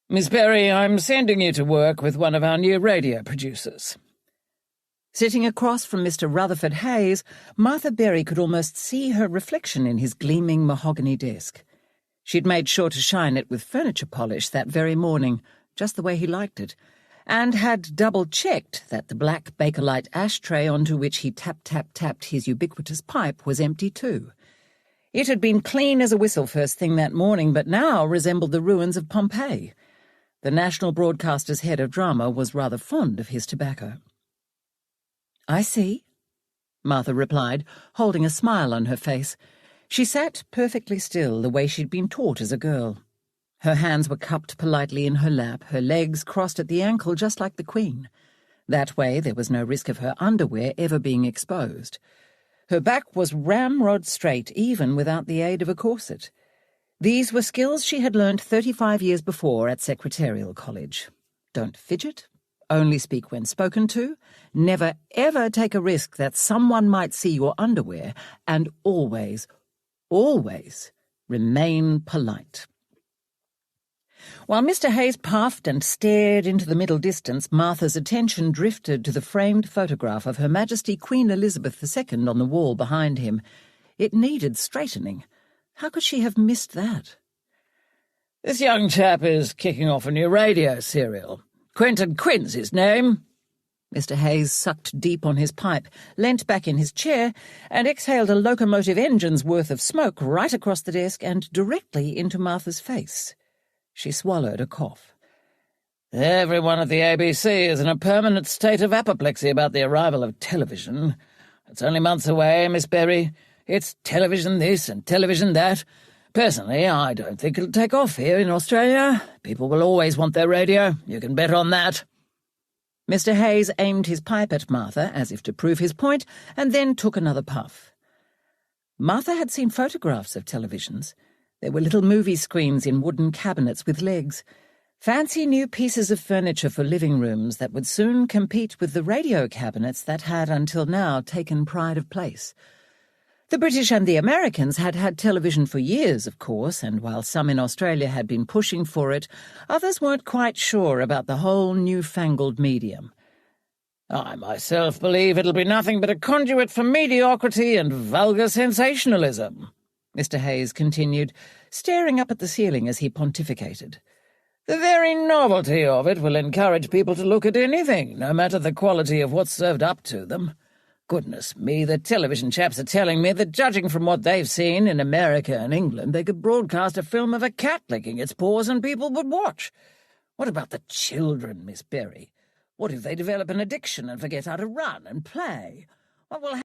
Miss Berry, I'm sending you to work with one of our new radio producers." Sitting across from Mr. Rutherford Hayes, Martha Berry could almost see her reflection in his gleaming mahogany desk. She'd made sure to shine it with furniture polish that very morning, just the way he liked it, and had double-checked that the black Bakelite ashtray onto which he tap-tap-tapped his ubiquitous pipe was empty too. It had been clean as a whistle first thing that morning, but now resembled the ruins of Pompeii. The national broadcaster's head of drama was rather fond of his tobacco. "I see," Martha replied, holding a smile on her face. She sat perfectly still, the way she'd been taught as a girl. Her hands were cupped politely in her lap, her legs crossed at the ankle just like the Queen. That way there was no risk of her underwear ever being exposed. Her back was ramrod straight, even without the aid of a corset. These were skills she had learned 35 years before at Secretarial College. Don't fidget, only speak when spoken to, never ever take a risk that someone might see your underwear, and always, always remain polite. While Mr. Hayes puffed and stared into the middle distance, Martha's attention drifted to the framed photograph of Her Majesty Queen Elizabeth II on the wall behind him. It needed straightening. How could she have missed that? "This young chap is kicking off a new radio serial. Quentin Quin's his name." Mr. Hayes sucked deep on his pipe, leant back in his chair, and exhaled a locomotive engine's worth of smoke right across the desk and directly into Martha's face. She swallowed a cough. "Everyone at the ABC is in a permanent state of apoplexy about the arrival of television. It's only months away, Miss Berry. It's television this and television that. Personally, I don't think it'll take off here in Australia. People will always want their radio. You can bet on that." Mr. Hayes aimed his pipe at Martha, as if to prove his point, and then took another puff. Martha had seen photographs of televisions. There were little movie screens in wooden cabinets with legs, fancy new pieces of furniture for living rooms that would soon compete with the radio cabinets that had until now taken pride of place. The British and the Americans had had television for years, of course, and while some in Australia had been pushing for it, others weren't quite sure about the whole newfangled medium. "I myself believe it'll be nothing but a conduit for mediocrity and vulgar sensationalism," Mr. Hayes continued, staring up at the ceiling as he pontificated. "The very novelty of it will encourage people to look at anything, no matter the quality of what's served up to them. Goodness me, the television chaps are telling me that, judging from what they've seen in America and England, they could broadcast a film of a cat licking its paws and people would watch. What about the children, Miss Berry? What if they develop an addiction and forget how to run and play? What will